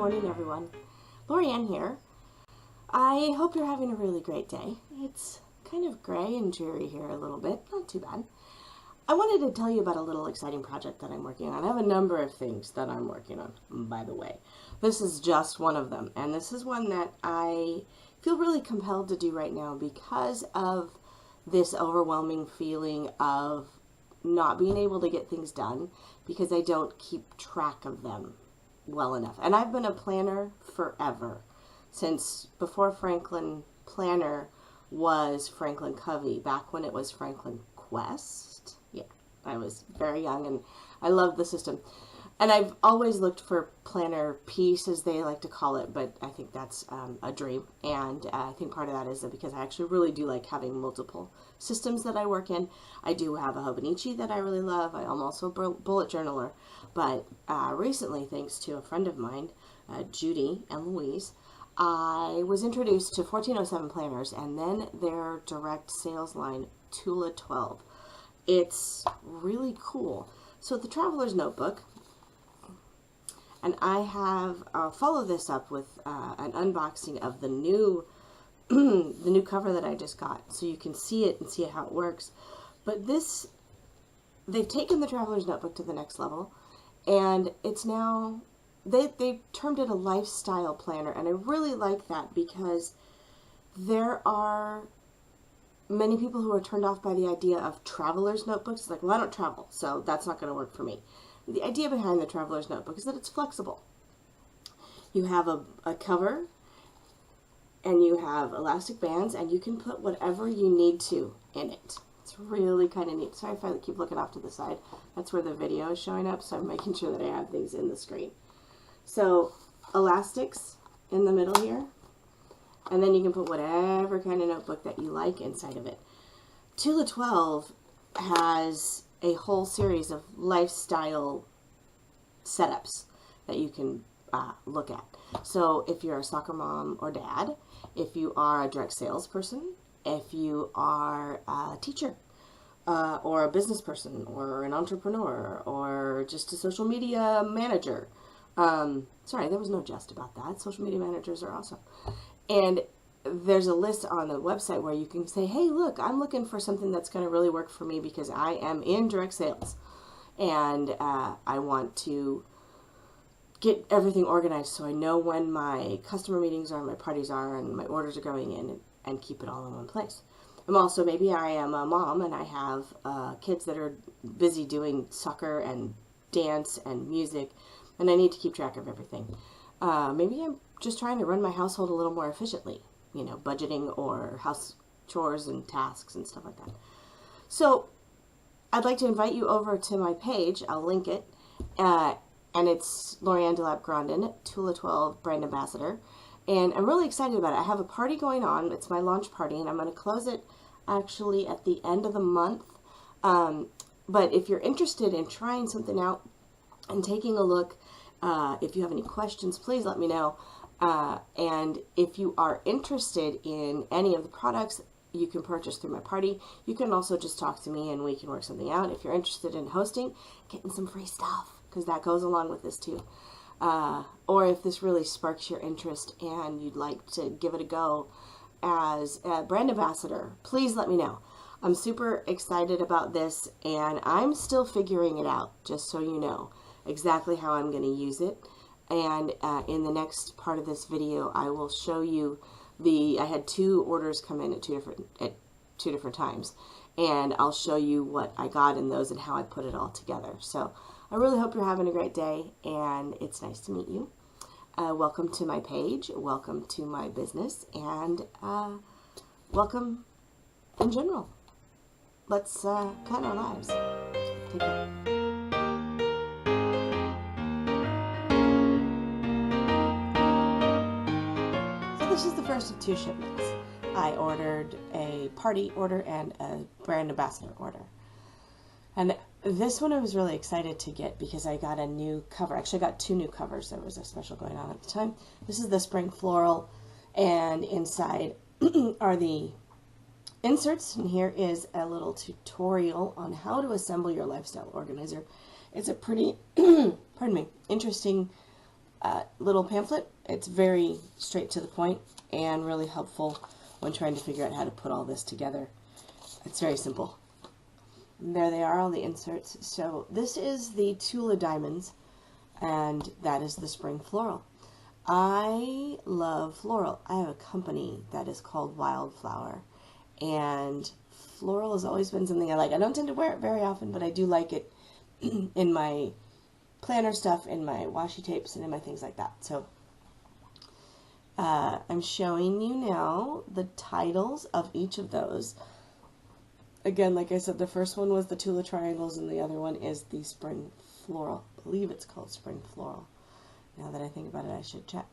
morning, everyone. Lorianne here. I hope you're having a really great day. It's kind of gray and dreary here a little bit, not too bad. I wanted to tell you about a little exciting project that I'm working on. I have a number of things that I'm working on, by the way. This is just one of them, and this is one that I feel really compelled to do right now because of this overwhelming feeling of not being able to get things done because I don't keep track of them well enough. And I've been a planner forever, since before Franklin Planner was Franklin Covey, back when it was Franklin Quest. Yeah, I was very young and I loved the system. And I've always looked for planner peace, as they like to call it, but I think that's a dream. And I think part of that is that because I actually really do like having multiple systems that I work in. I do have a Hobonichi that I really love. I'm also a bullet journaler. But recently, thanks to a friend of mine, Judy and Louise, I was introduced to 1407 Planners and then their direct sales line, Tula XII. It's really cool. So the Traveler's Notebook, and I have followed this up with an unboxing of the new the new cover that I just got, so you can see it and see how it works. But this, they've taken the Traveler's Notebook to the next level, and it's now, they termed it a lifestyle planner, and I really like that because there are many people who are turned off by the idea of traveler's notebooks. It's like, well, I don't travel, so that's not going to work for me. The idea behind the Traveler's Notebook is that it's flexible. You have a cover, and you have elastic bands, and you can put whatever you need to in it. It's really kind of neat. Sorry if I keep looking off to the side. That's where the video is showing up, so I'm making sure that I have things in the screen. So, elastics in the middle here, and then you can put whatever kind of notebook that you like inside of it. Tula XII has a whole series of lifestyle setups that you can look at. So if you're a soccer mom or dad, if you are a direct salesperson, if you are a teacher, or a business person, or an entrepreneur, or just a social media manager. Sorry, there was no jest about that. Social media managers are awesome. And there's a list on the website where you can say, hey, look, I'm looking for something that's going to really work for me because I am in direct sales and I want to get everything organized so I know when my customer meetings are, my parties are, and my orders are going in, and keep it all in one place. I'm also, maybe I am a mom and I have kids that are busy doing soccer and dance and music, and I need to keep track of everything. Maybe I'm just trying to run my household a little more efficiently. You know, budgeting or house chores and tasks and stuff like that. So I'd like to invite you over to my page. I'll link it. And it's Lorianne Delap-Grandin, Tula XII brand ambassador. And I'm really excited about it. I have a party going on. It's my launch party, and I'm going to close it actually at the end of the month. But if you're interested in trying something out and taking a look, if you have any questions, please let me know. And if you are interested in any of the products you can purchase through my party, you can also just talk to me and we can work something out. If you're interested in hosting, getting some free stuff, because that goes along with this too. Or if this really sparks your interest and you'd like to give it a go as a brand ambassador, please let me know. I'm super excited about this, and I'm still figuring it out, just so you know, exactly how I'm going to use it. And in the next part of this video, I will show you I had 2 orders come in at two different times, and I'll show you what I got in those and how I put it all together. So I really hope you're having a great day, and it's nice to meet you. Welcome to my page, welcome to my business, and welcome in general. Let's plan our lives. Take care. This is the first of 2 shipments. I ordered a party order and a brand ambassador order. And this one I was really excited to get because I got a new cover. Actually, I got 2 new covers. There was a special going on at the time. This is the spring floral, and inside are the inserts. And here is a little tutorial on how to assemble your lifestyle organizer. It's a pretty, pardon me, interesting little pamphlet. It's very straight to the point and really helpful when trying to figure out how to put all this together. It's very simple. And there they are, all the inserts. So this is the Tula Diamonds, and that is the spring floral. I love floral. I have a company that is called Wildflower, and floral has always been something I like. I don't tend to wear it very often, but I do like it in my planner stuff, in my washi tapes, and in my things like that. So I'm showing you now the titles of each of those. Again, like I said, the first one was the Tula Triangles, and the other one is the Spring Floral. I believe it's called Spring Floral. Now that I think about it, I should check.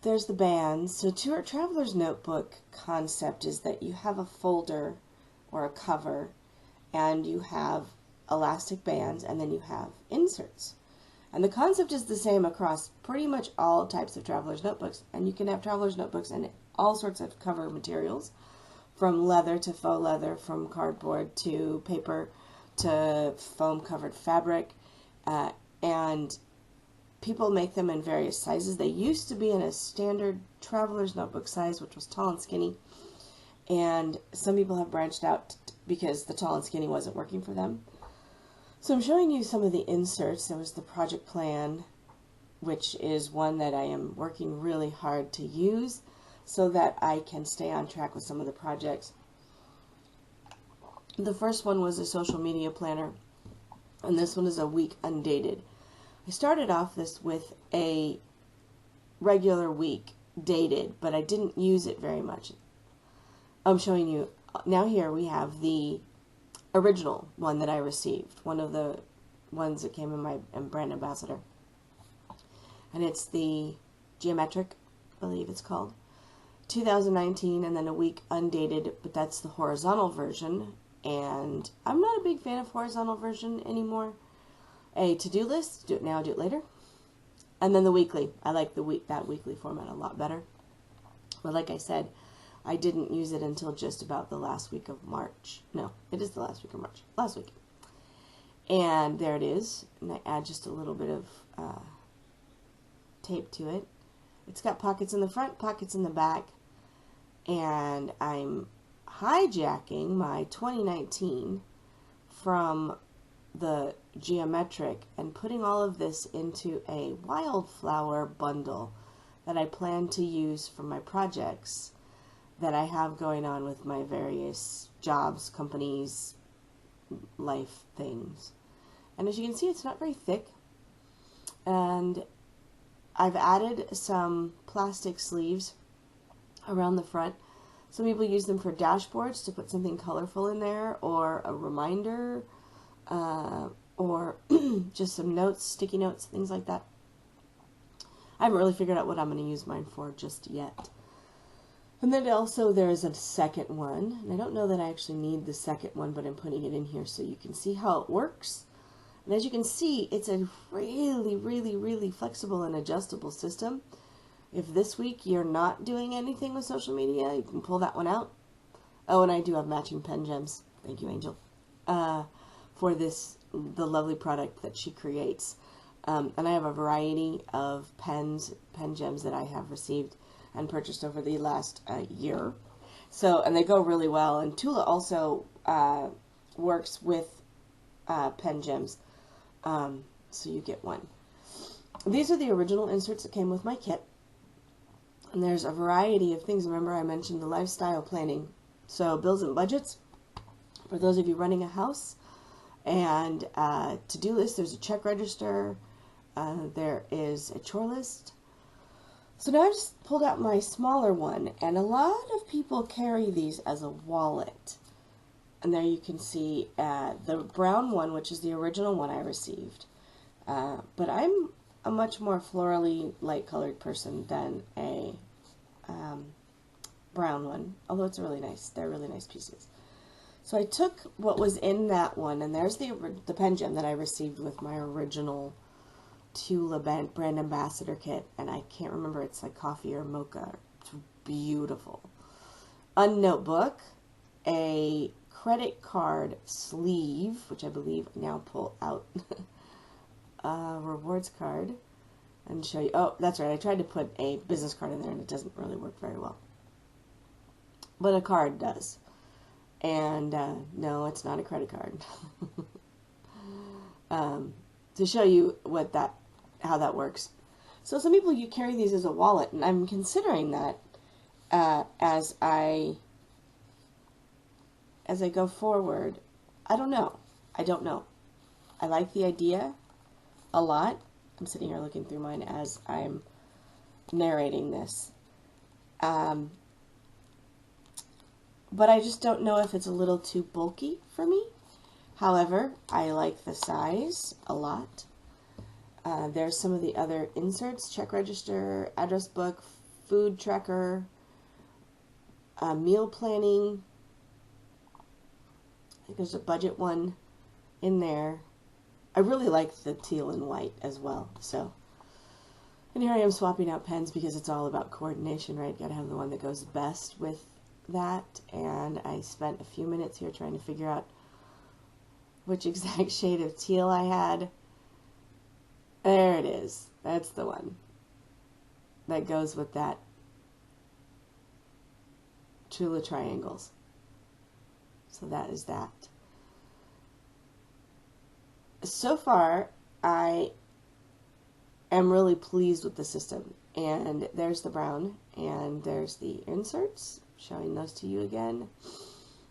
There's the bands. So Tour Traveler's Notebook concept is that you have a folder or a cover, and you have elastic bands, and then you have inserts. And the concept is the same across pretty much all types of Traveler's Notebooks. And you can have Traveler's Notebooks and all sorts of cover materials, from leather to faux leather, from cardboard to paper to foam covered fabric, and people make them in various sizes. They used to be in a standard Traveler's Notebook size, which was tall and skinny, and some people have branched out because the tall and skinny wasn't working for them. So I'm showing you some of the inserts. There was the project plan, which is one that I am working really hard to use so that I can stay on track with some of the projects. The first one was a social media planner, and this one is a week undated. I started off this with a regular week dated, but I didn't use it very much. I'm showing you, now here we have the original one that I received, one of the ones that came in my brand ambassador. And it's the Geometric, I believe it's called, 2019, and then a week undated, but that's the horizontal version, and I'm not a big fan of horizontal version anymore. A to-do list, do it now, do it later. And then the weekly. I like that weekly format a lot better. But like I said, I didn't use it until just about the last week of March. No, it is the last week of March. Last week. And there it is. And I add just a little bit of tape to it. It's got pockets in the front, pockets in the back. And I'm hijacking my 2019 from the Geometric and putting all of this into a Wildflower bundle that I plan to use for my projects that I have going on with my various jobs, companies, life things. And as you can see, it's not very thick. And I've added some plastic sleeves around the front. Some people use them for dashboards to put something colorful in there, or a reminder, or just some notes, sticky notes, things like that. I haven't really figured out what I'm going to use mine for just yet. And then also there's a second one, and I don't know that I actually need the second one, but I'm putting it in here so you can see how it works. And as you can see, it's a really, really, really flexible and adjustable system. If this week you're not doing anything with social media, you can pull that one out. Oh, and I do have matching pen gems. Thank you, Angel. For the lovely product that she creates. And I have a variety of pen gems that I have received and purchased over the last year. So, and they go really well. And Tula also works with pen gems. So you get one. These are the original inserts that came with my kit. And there's a variety of things. Remember, I mentioned the lifestyle planning. So bills and budgets, for those of you running a house. And to-do list, there's a check register. There is a chore list. So now I've just pulled out my smaller one. And a lot of people carry these as a wallet. And there you can see the brown one, which is the original one I received. But I'm a much more florally light-colored person than a brown one, although it's really nice. They're really nice pieces. So I took what was in that one, and there's the pen gem that I received with my original Tula brand ambassador kit, and I can't remember, it's like coffee or mocha. It's beautiful. A notebook, a credit card sleeve, which I believe now pull out, a rewards card, and show you. Oh, that's right. I tried to put a business card in there and it doesn't really work very well. But a card does. And no, it's not a credit card. To show you how that works. So some people, you carry these as a wallet, and I'm considering that as I go forward. I don't know. I like the idea a lot. I'm sitting here looking through mine as I'm narrating this. But I just don't know if it's a little too bulky for me. However, I like the size a lot. There's some of the other inserts: check register, address book, food tracker, meal planning. I think there's a budget one in there. I really like the teal and white as well. So, and here I am swapping out pens because it's all about coordination, right? Got to have the one that goes best with that. And I spent a few minutes here trying to figure out which exact shade of teal I had. There it is. That's the one that goes with that Tula triangles. So that is that. So far, I am really pleased with the system. And there's the brown, and there's the inserts, showing those to you again.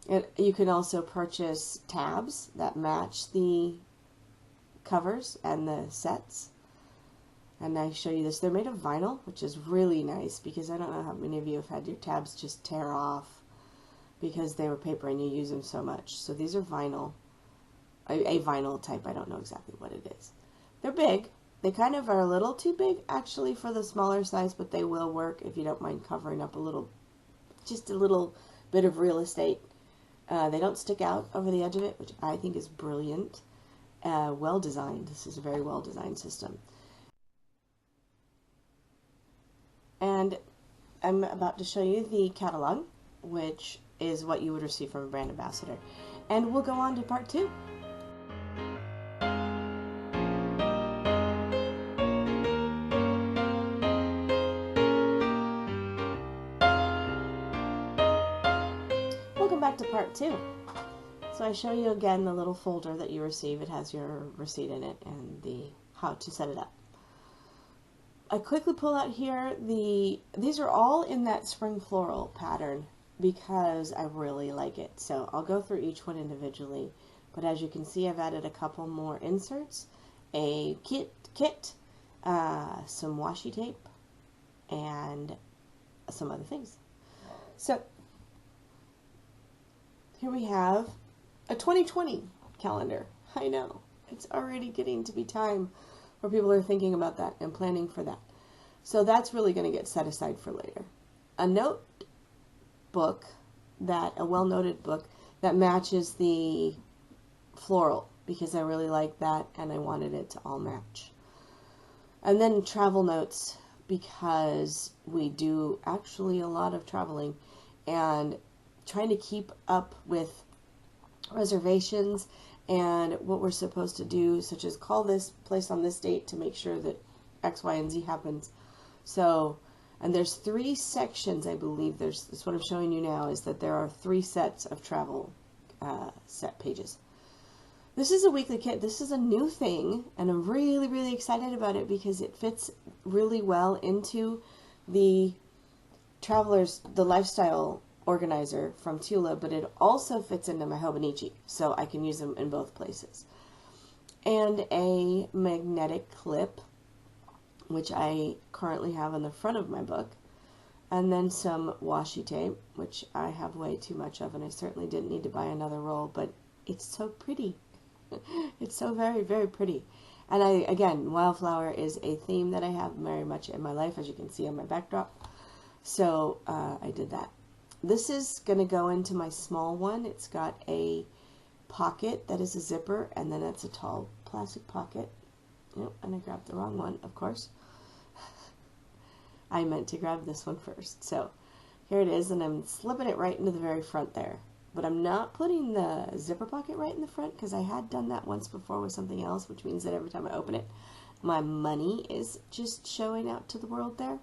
And you can also purchase tabs that match the covers and the sets. And I show you this. They're made of vinyl, which is really nice because I don't know how many of you have had your tabs just tear off because they were paper and you use them so much. So these are vinyl, a vinyl type. I don't know exactly what it is. They're big. They kind of are a little too big actually for the smaller size, but they will work if you don't mind covering up just a little bit of real estate. They don't stick out over the edge of it, which I think is brilliant. Well designed. This is a very well designed system. And I'm about to show you the catalog, which is what you would receive from a brand ambassador. And we'll go on to part 2. Welcome back to part 2. So I show you again the little folder that you receive. It has your receipt in it and the how to set it up. I quickly pull out here these are all in that spring floral pattern because I really like it. So I'll go through each one individually, but as you can see, I've added a couple more inserts, a kit, some washi tape, and some other things. So here we have a 2020 calendar. I know, it's already getting to be time where people are thinking about that and planning for that. So that's really going to get set aside for later. A notebook, a well-noted book that matches the floral because I really like that and I wanted it to all match. And then travel notes because we do actually a lot of traveling and trying to keep up with reservations and what we're supposed to do, such as call this place on this date to make sure that X, Y, and Z happens. So, and there's 3 sections, I believe. That's what I'm showing you now, is that there are 3 sets of travel set pages. This is a weekly kit. This is a new thing, and I'm really, really excited about it because it fits really well into the the lifestyle organizer from Tula, but it also fits into my Hobonichi, so I can use them in both places. And a magnetic clip, which I currently have on the front of my book, and then some washi tape, which I have way too much of, and I certainly didn't need to buy another roll, but it's so pretty. It's so very, very pretty. And again, wildflower is a theme that I have very much in my life, as you can see on my backdrop. So I did that. This is going to go into my small one. It's got a pocket that is a zipper, and then it's a tall plastic pocket. Yep, and I grabbed the wrong one, of course. I meant to grab this one first. So here it is, and I'm slipping it right into the very front there. But I'm not putting the zipper pocket right in the front because I had done that once before with something else, which means that every time I open it, my money is just showing out to the world there.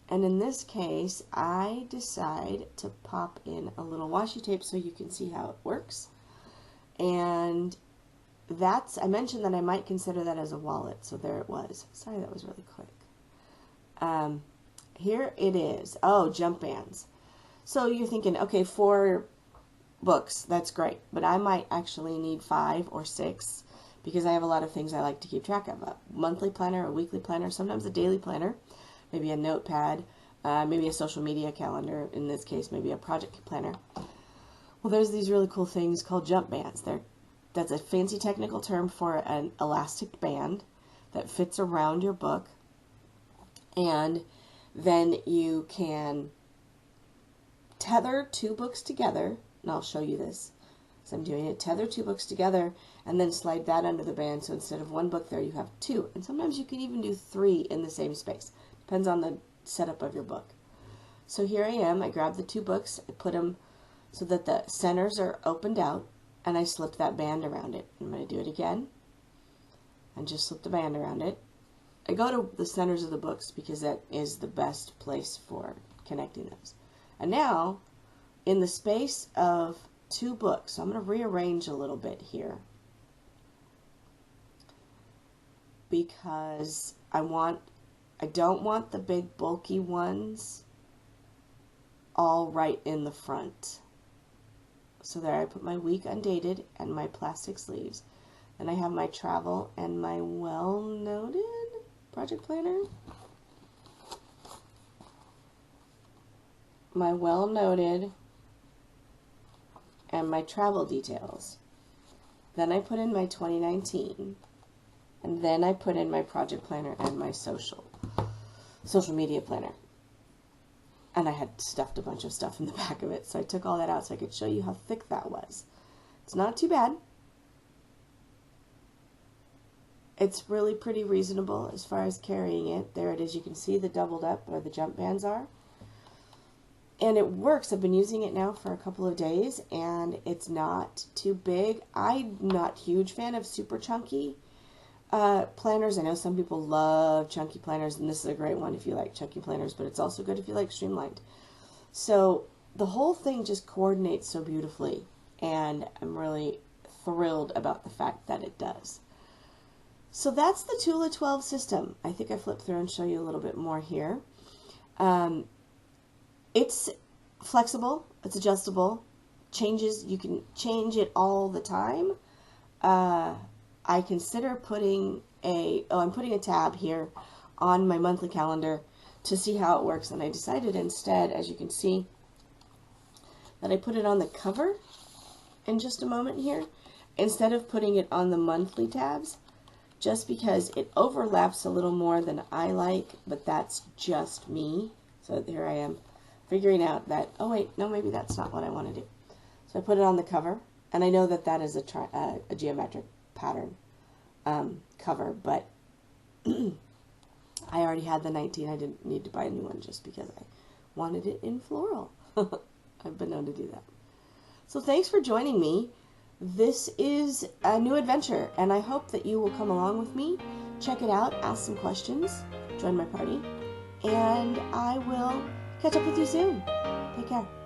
And in this case, I decide to pop in a little washi tape so you can see how it works. And I mentioned that I might consider that as a wallet, so there it was. Sorry, that was really quick. Here it is. Oh, jump bands. So you're thinking, okay, 4 books, that's great, but I might actually need 5 or 6 because I have a lot of things I like to keep track of. A monthly planner, a weekly planner, sometimes a daily planner, maybe a notepad, maybe a social media calendar, in this case, maybe a project planner. Well, there's these really cool things called jump bands. That's a fancy technical term for an elastic band that fits around your book, and then you can tether 2 books together, and I'll show you this. So I'm doing it, tether 2 books together, and then slide that under the band, so instead of 1 book there, you have 2. And sometimes you can even do 3 in the same space. Depends on the setup of your book. So here I am, I grabbed the 2 books, I put them so that the centers are opened out, and I slipped that band around it. I'm going to do it again, and just slip the band around it. I go to the centers of the books because that is the best place for connecting those. And now, in the space of 2 books, so I'm going to rearrange a little bit here because I don't want the big bulky ones all right in the front. So there I put my week undated and my plastic sleeves. Then I have my travel and my well-noted project planner. My well-noted and my travel details. Then I put in my 2019. And then I put in my project planner and my social media planner. And I had stuffed a bunch of stuff in the back of it, so I took all that out so I could show you how thick that was. It's not too bad. It's really pretty reasonable as far as carrying it. There it is. You can see the doubled up where the jump bands are. And it works. I've been using it now for a couple of days, and it's not too big. I'm not a huge fan of super chunky planners. I know some people love chunky planners, and this is a great one if you like chunky planners, but it's also good if you like streamlined. So the whole thing just coordinates so beautifully, and I'm really thrilled about the fact that it does. So that's the Tula 12 system. I think I flipped through and show you a little bit more here. It's flexible, it's adjustable, changes, you can change it all the time. I consider I'm putting a tab here on my monthly calendar to see how it works, and I decided instead, as you can see, that I put it on the cover in just a moment here, instead of putting it on the monthly tabs, just because it overlaps a little more than I like, but that's just me. So here I am figuring out that, oh wait, no, maybe that's not what I want to do. So I put it on the cover, and I know that that is a geometric pattern cover, but I already had the 19. I didn't need to buy a new one just because I wanted it in floral. I've been known to do that. So thanks for joining me. This is a new adventure, and I hope that you will come along with me. Check it out, ask some questions, join my party, and I will catch up with you soon. Take care.